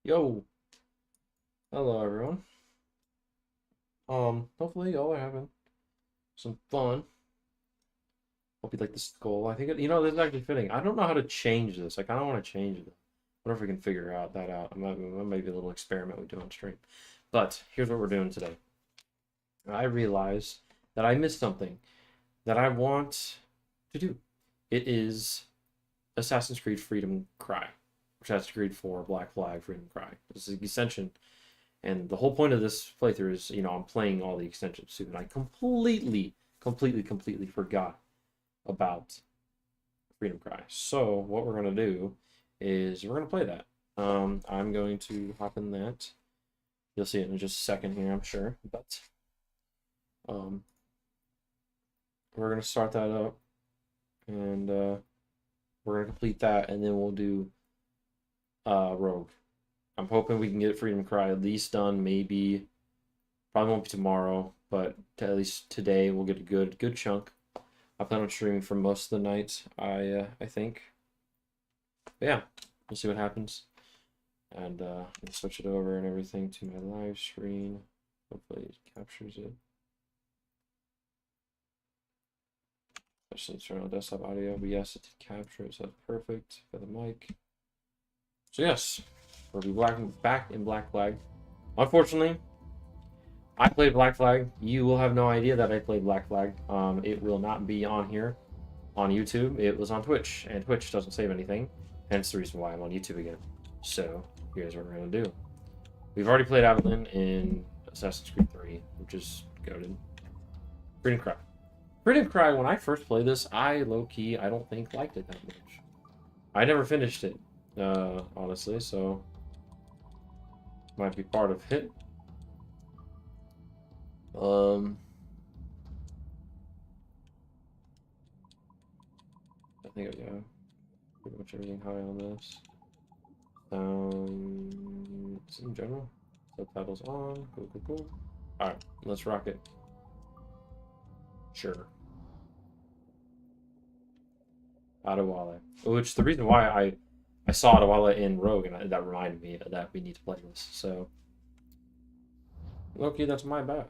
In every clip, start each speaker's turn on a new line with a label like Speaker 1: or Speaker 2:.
Speaker 1: Yo, hello everyone. Hopefully y'all are having some fun. Hope you like this goal. I think this is actually fitting. I don't know how to change this. I kind of want to change it. I wonder if we can figure that out. Maybe a little experiment we do on stream. But here's what we're doing today. I realized that I missed something that I want to do. It is Assassin's Creed Freedom Cry. Assassin's Creed 4 Black Flag Freedom Cry. This is the extension. And the whole point of this playthrough is, I'm playing all the extensions too. And I completely forgot about Freedom Cry. So what we're going to do is we're going to play that. I'm going to hop in that. You'll see it in just a second here, I'm sure. But we're going to start that up. And we're going to complete that. And then we'll do Rogue. I'm hoping we can get Freedom Cry at least done. Maybe, probably won't be tomorrow, but at least today we'll get a good chunk. I plan on streaming for most of the night. I think. But yeah, we'll see what happens, and I'll switch it over and everything to my live screen. Hopefully it captures it. Especially turn on desktop audio, but yes, it did capture it, so that's perfect for the mic. So yes. We'll be back in Black Flag. Unfortunately, I played Black Flag. You will have no idea that I played Black Flag. It will not be on here on YouTube. It was on Twitch, and Twitch doesn't save anything. Hence the reason why I'm on YouTube again. So here's what we're gonna do. We've already played Avalon in Assassin's Creed 3, which is goated. Freedom Cry. Freedom Cry, when I first played this, I low-key, I don't think liked it that much. I never finished it, honestly, so might be part of it. I think I got pretty much everything high on this. In general, subtitles on. Cool. All right, let's rock it. Sure. Adewale, which the reason why I saw Adewale in Rogue, and that reminded me that we need to play this. So, Loki, that's my bad.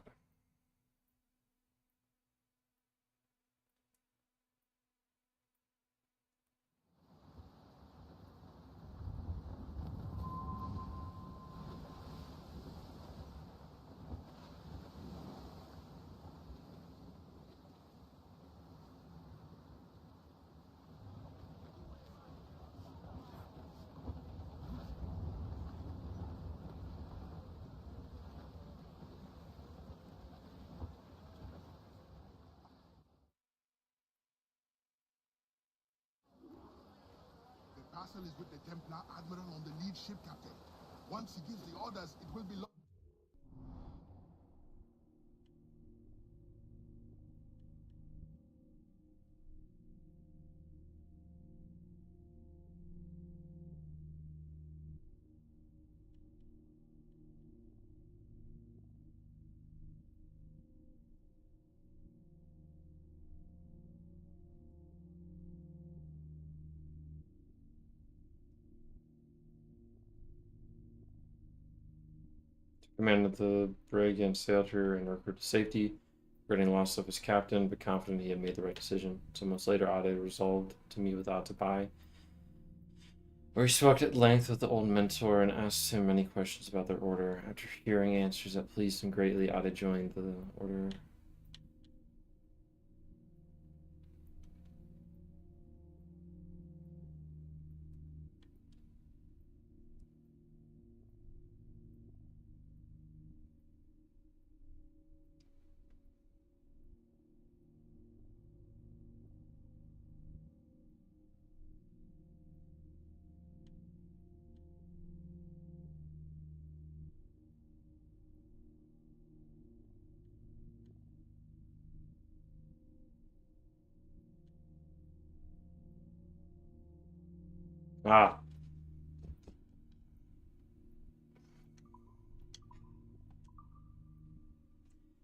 Speaker 2: The castle is with the Templar Admiral on the lead ship, Captain. Once he gives the orders, it will be locked.
Speaker 1: Commanded the brig and sailed her and recruit to safety, regretting the loss of his captain, but confident he had made the right decision. Some months later, Ade resolved to meet with Atabai, where he spoke at length with the old mentor and asked him many questions about their order. After hearing answers that pleased him greatly, Ade joined the order. Ah,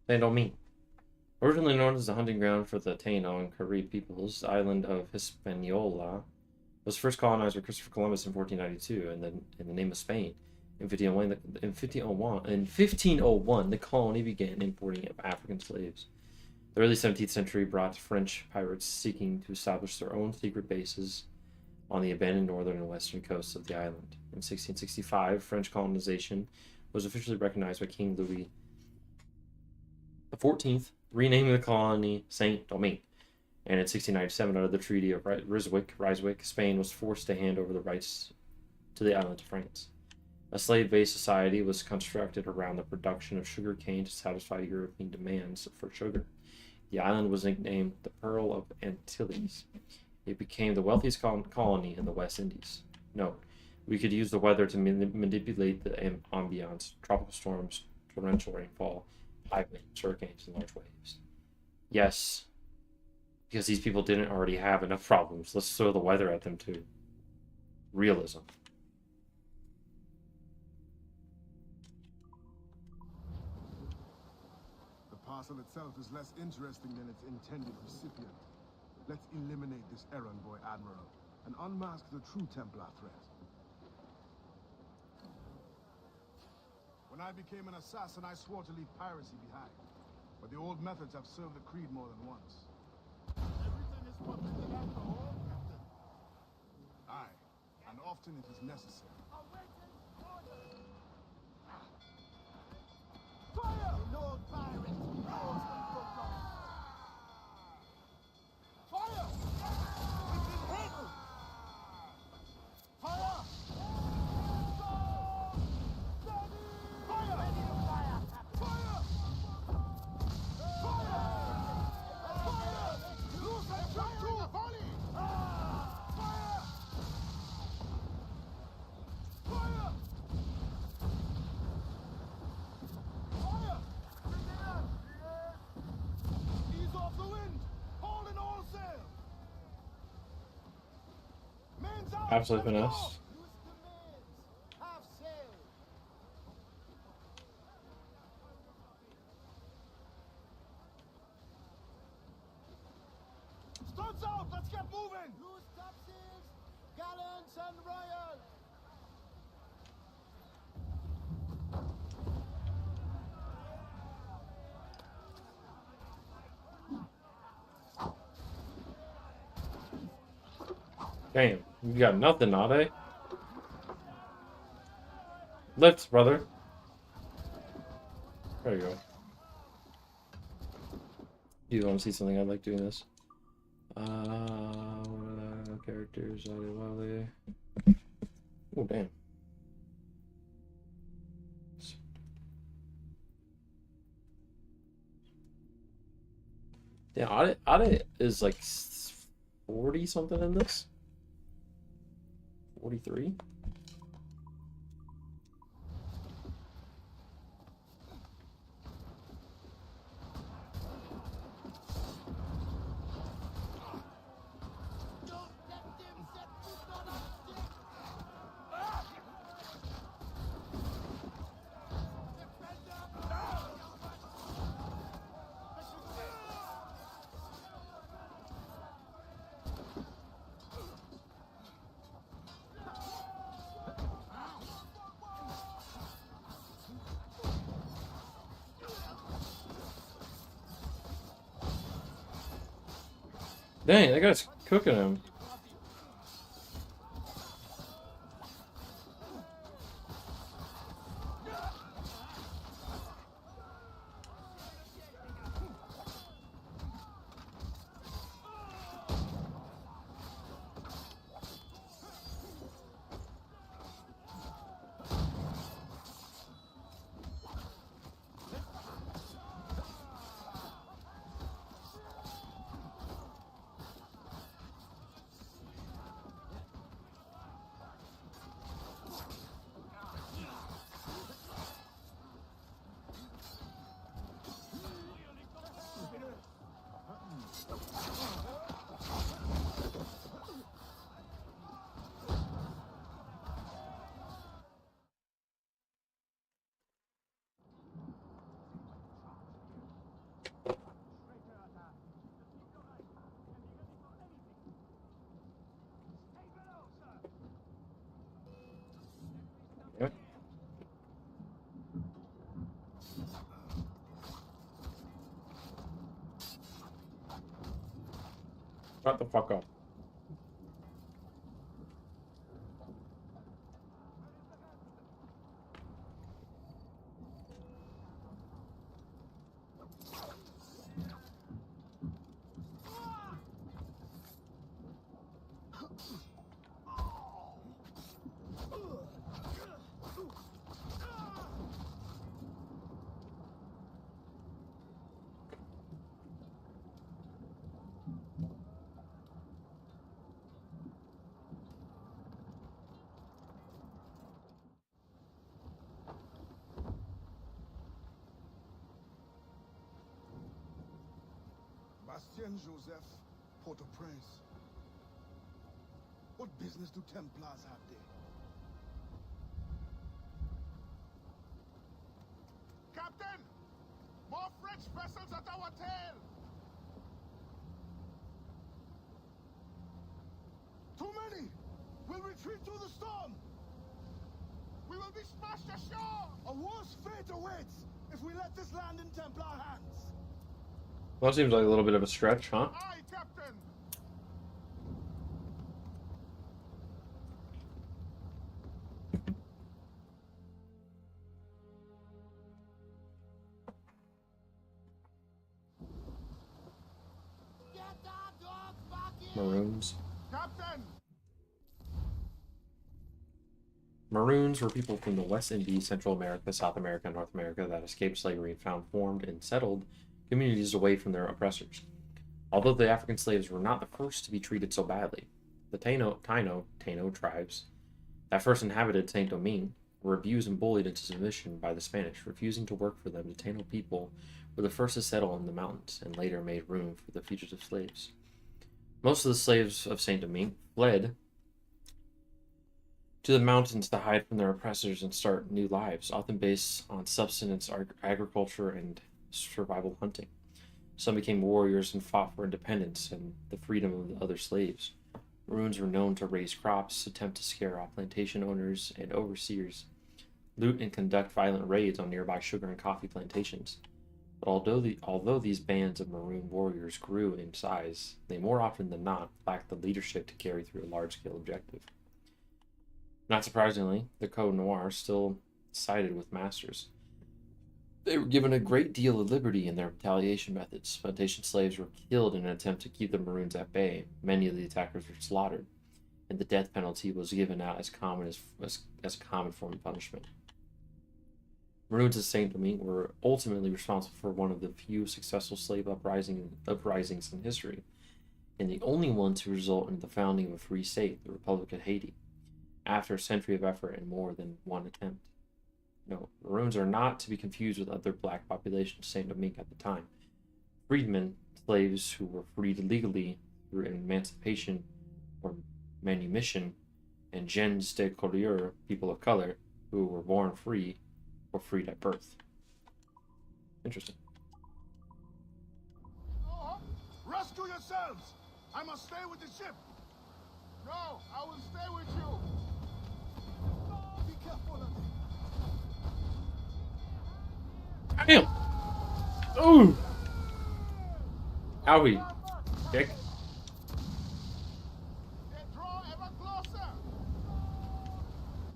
Speaker 1: they don't mean. Originally known as the hunting ground for the Taino and Carib peoples, the island of Hispaniola was first colonized by Christopher Columbus in 1492 in the name of Spain. In 1501, the colony began importing African slaves. The early 17th century brought French pirates seeking to establish their own secret bases on the abandoned northern and western coasts of the island. In 1665, French colonization was officially recognized by King Louis XIV, renaming the colony Saint Domingue. And in 1697, under the Treaty of Ryswick, Spain was forced to hand over the rights to the island to France. A slave-based society was constructed around the production of sugar cane to satisfy European demands for sugar. The island was nicknamed the Pearl of Antilles. It became the wealthiest colony in the West Indies. Note, we could use the weather to manipulate the ambiance, tropical storms, torrential rainfall, high winds, hurricanes, and large waves. Yes, because these people didn't already have enough problems. Let's throw the weather at them too. Realism.
Speaker 2: The parcel itself is less interesting than its intended recipient. Let's eliminate this errand boy, Admiral, and unmask the true Templar threat. When I became an assassin, I swore to leave piracy behind. But the old methods have served the creed more than once. Everything is forbidden after all, Captain. Aye, and often it is necessary. Fire! The Lord Pirate knows the football. Fire! We've been hit! Fire! Fire! Ready to fire, Captain. Fire! Fire! Fire! Lose and jump to the volley! Fire! Fire! Fire! Ease off the wind! Haul in all sail! Men's out!
Speaker 1: Absolutely
Speaker 2: Let it go!
Speaker 1: finesse.
Speaker 3: Use the mains. Half sail.
Speaker 2: Studs out! Let's get moving!
Speaker 3: Loose topsails. Gallants and royal.
Speaker 1: Damn, you got nothing, Ade. Lift, brother. There you go. Do you want to see something? I like doing this. Characters, Ade. Oh, damn. Yeah, Ade is like 40 something in this. 43.
Speaker 3: Don't let them set foot on our stick.
Speaker 1: Dang, that guy's cooking him. Shut the fuck up.
Speaker 2: Bastien Joseph, Port-au-Prince. What business do Templars have there? Captain! More French vessels at our tail! Too many! We'll retreat through the storm! We will be smashed ashore! A worse fate awaits if we let this land in Templar hands!
Speaker 1: Well, that seems like a little bit of a stretch, huh?
Speaker 2: Aye, Captain!
Speaker 3: Get our dogs back in!
Speaker 1: Maroons.
Speaker 2: Captain!
Speaker 1: Maroons were people from the West Indies, Central America, South America, and North America that escaped slavery and found formed and settled communities away from their oppressors. Although the African slaves were not the first to be treated so badly, the Taino tribes that first inhabited Saint-Domingue were abused and bullied into submission by the Spanish, refusing to work for them. The Taino people were the first to settle in the mountains and later made room for the fugitive slaves. Most of the slaves of Saint-Domingue fled to the mountains to hide from their oppressors and start new lives, often based on subsistence, agriculture, and survival hunting. Some became warriors and fought for independence and the freedom of the other slaves. Maroons were known to raise crops, attempt to scare off plantation owners and overseers, loot and conduct violent raids on nearby sugar and coffee plantations. But although these bands of Maroon warriors grew in size, they more often than not lacked the leadership to carry through a large-scale objective. Not surprisingly, the Code Noir still sided with masters. They were given a great deal of liberty in their retaliation methods. Plantation slaves were killed in an attempt to keep the Maroons at bay. Many of the attackers were slaughtered, and the death penalty was given out as a common form of punishment. Maroons of Saint-Domingue were ultimately responsible for one of the few successful slave uprisings in history, and the only one to result in the founding of a free state, the Republic of Haiti, after a century of effort and more than one attempt. No, Maroons are not to be confused with other black populations of Saint-Domingue at the time. Freedmen, slaves who were freed legally through emancipation or manumission, and gens de couleur, people of color, who were born free or freed at birth. Interesting.
Speaker 2: Oh, rescue yourselves! I must stay with the ship! No, I will stay with you! Be careful of it!
Speaker 1: Damn! Ooh! Owie. Dick.
Speaker 2: They draw ever closer!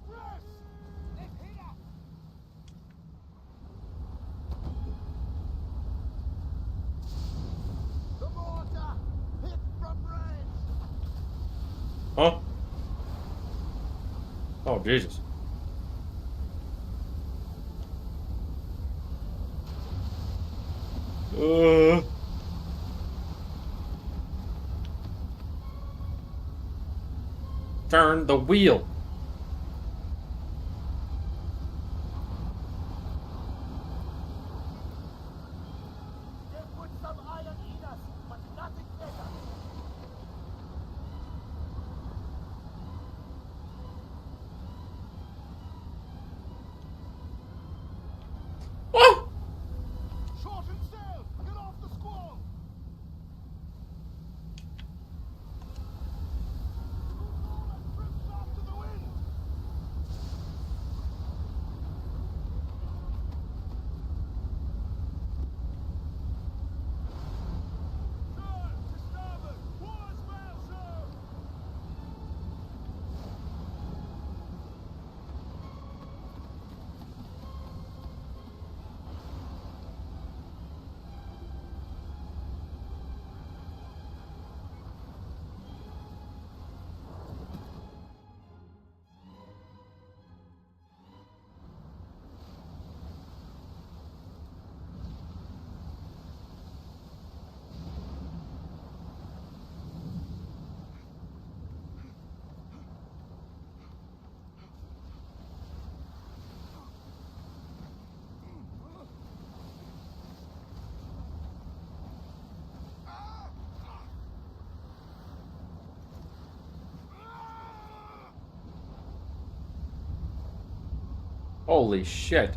Speaker 2: Rest!
Speaker 3: The mortar! Hit from range!
Speaker 1: Huh? Oh, Jesus. Turn the wheel.
Speaker 3: They put some iron in us, but nothing better.
Speaker 1: Whoa!
Speaker 2: Shorten sail! Get off the squall! Drift off to the wind! Turn to starboard! War is
Speaker 1: Holy shit.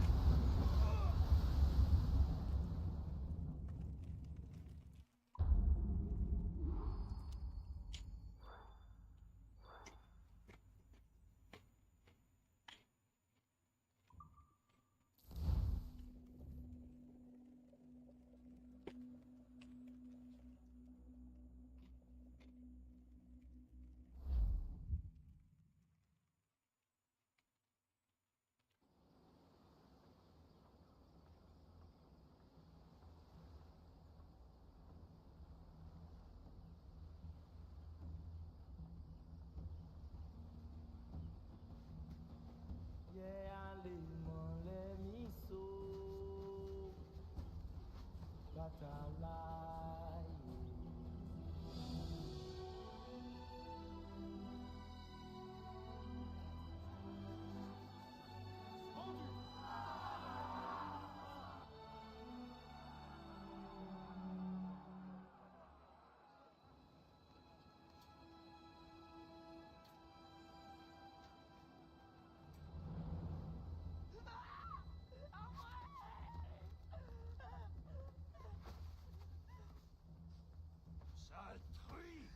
Speaker 3: Sale truie!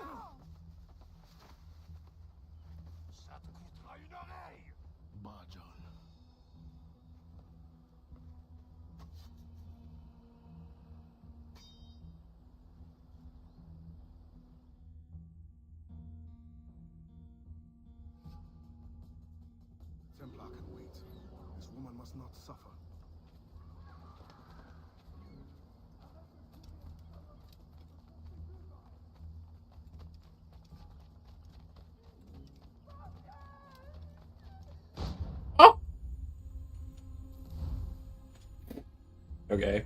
Speaker 3: Non! Ça te coûtera une oreille!
Speaker 2: Bah, John. Templar can wait. This woman must not suffer.
Speaker 1: Oh! Okay.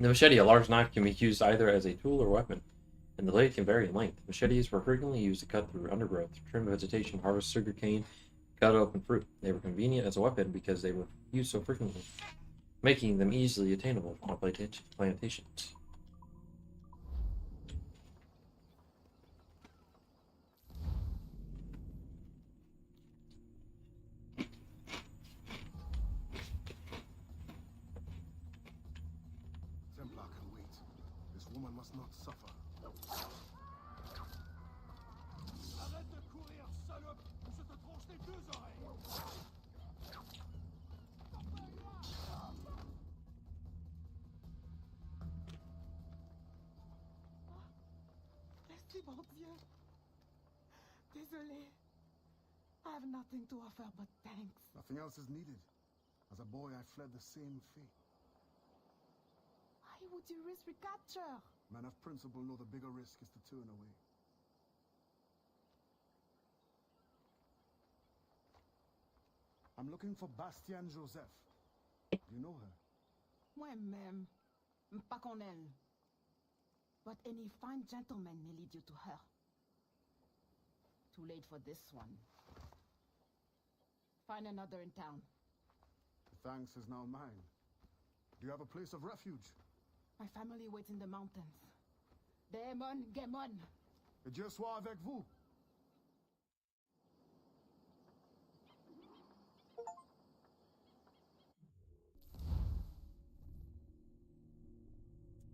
Speaker 1: The machete, a large knife, can be used either as a tool or weapon, and the blade can vary in length. Machetes were frequently used to cut through undergrowth, trim vegetation, harvest sugarcane, cut open fruit. They were convenient as a weapon because they were used so frequently, making them easily attainable on plantations.
Speaker 2: Templar can wait. This woman must not suffer.
Speaker 3: Arrête de courir, salope, ou je te tranche les deux oreilles!
Speaker 4: Merci, mon Dieu. Désolé. I have nothing to offer but thanks.
Speaker 2: Nothing else is needed. As a boy, I fled the same fate.
Speaker 4: Why would you risk recapture?
Speaker 2: Men of principle know the bigger risk is to turn away. I'm looking for Bastien Joseph. You know her?
Speaker 4: Moi-même, pas qu'on elle. But any fine gentleman may lead you to her. Too late for this one. Find another in town.
Speaker 2: The thanks is now mine. Do you have a place of refuge?
Speaker 4: My family waits in the mountains. Demon, Gemon.
Speaker 2: Et Dieu soit avec vous.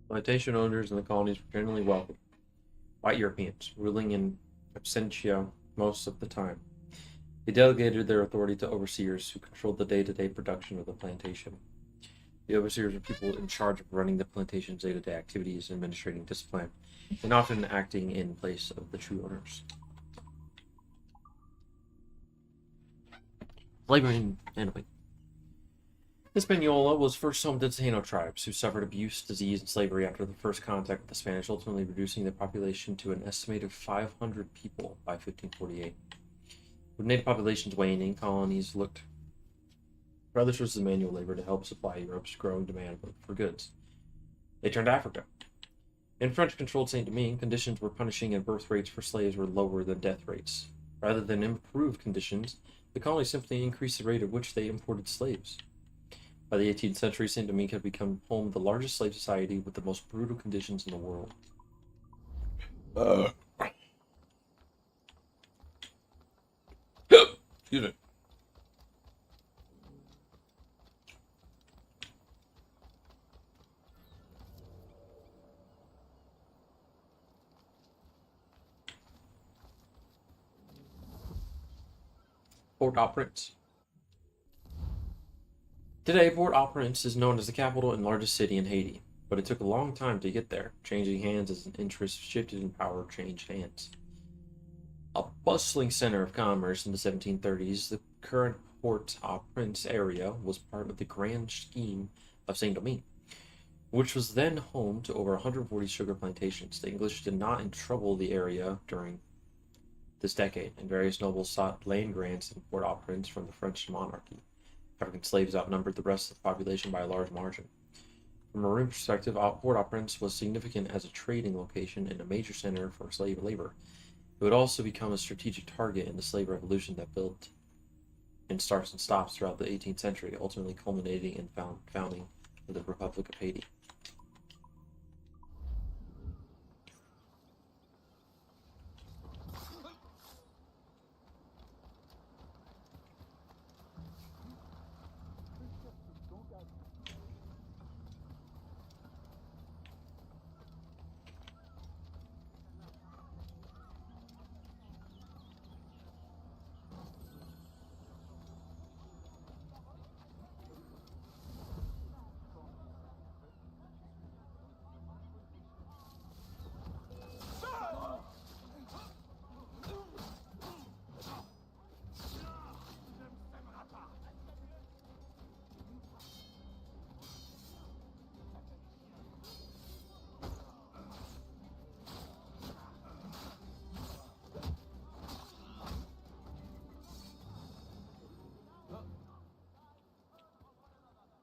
Speaker 1: Plantation owners in the colonies were generally wealthy, white Europeans, ruling in absentia most of the time. They delegated their authority to overseers who controlled the day-to-day production of the plantation. The overseers were people in charge of running the plantation's day-to-day activities, administrating discipline, and often acting in place of the true owners. Slavery in Italy. Hispaniola was first home to Taino tribes, who suffered abuse, disease, and slavery after the first contact with the Spanish, ultimately reducing their population to an estimated 500 people by 1548. With native populations waning, colonies looked for other sources of manual labor to help supply Europe's growing demand for goods. They turned to Africa. In French-controlled Saint-Domingue, conditions were punishing and birth rates for slaves were lower than death rates. Rather than improve conditions, the colony simply increased the rate at which they imported slaves. By the 18th century, Saint-Domingue had become home to the largest slave society with the most brutal conditions in the world. Excuse me. Port-au-Prince. Today, Port-au-Prince is known as the capital and largest city in Haiti, but it took a long time to get there, changing hands as interests shifted and power changed hands. A bustling center of commerce in the 1730s, the current Port-au-Prince area was part of the grand scheme of Saint-Domingue, which was then home to over 140 sugar plantations. The English did not trouble the area during this decade, and various nobles sought land grants in Port-au-Prince from the French monarchy. African slaves outnumbered the rest of the population by a large margin. From a marine perspective, Port-au-Prince was significant as a trading location and a major center for slave labor. It would also become a strategic target in the slave revolution that built in starts and stops throughout the 18th century, ultimately culminating in founding of the Republic of Haiti.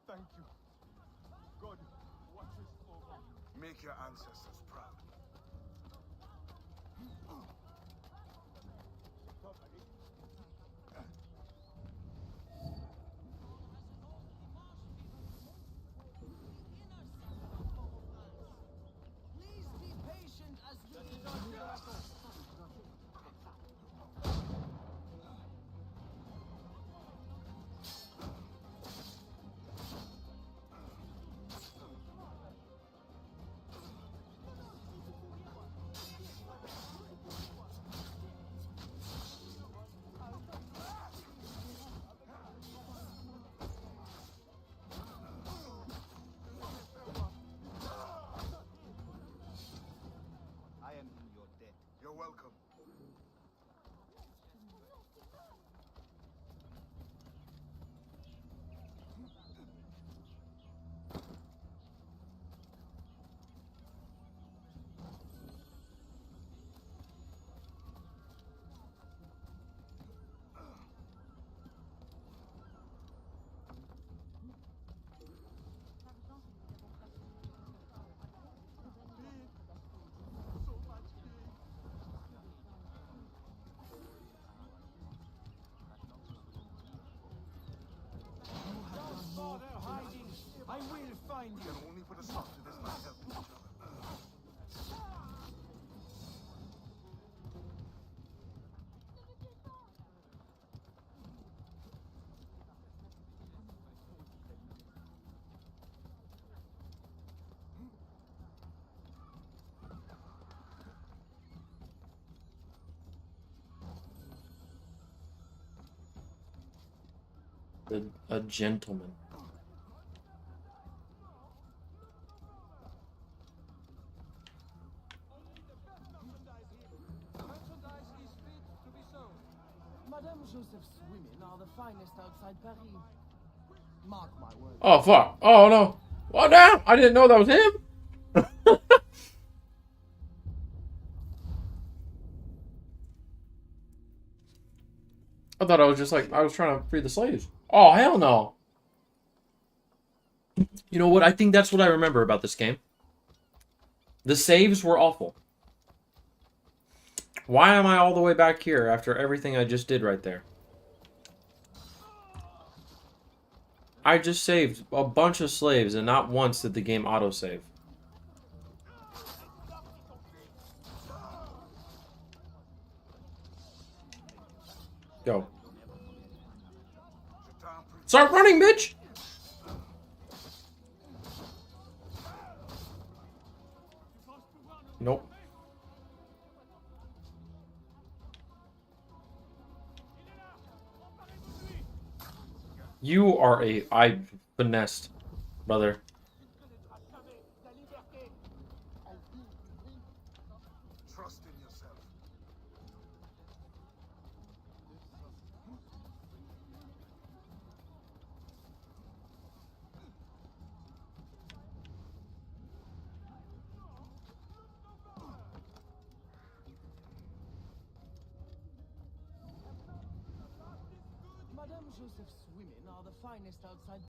Speaker 2: Thank you. God watches over you. Make your ancestors proud.
Speaker 3: Please be patient as we... I am in your debt.
Speaker 2: You're welcome.
Speaker 3: Don't bother hiding. I will find
Speaker 2: We
Speaker 3: you.
Speaker 2: can only put a stop to this by helping each other.
Speaker 1: A gentleman.
Speaker 3: Merchandise is fit to be sold.
Speaker 4: Madame Joseph's women are the finest outside Paris. Mark my words.
Speaker 1: Oh, fuck. Oh, no. What now? I didn't know that was him. I thought I was just like, I was trying to free the slaves. Oh, hell no. You know what? I think that's what I remember about this game. The saves were awful. Why am I all the way back here after everything I just did right there? I just saved a bunch of slaves and not once did the game autosave. Go. Start running, bitch! Nope. You are a... I finessed, brother.
Speaker 2: Trust in yourself.
Speaker 5: Madame Joseph's women are the finest outside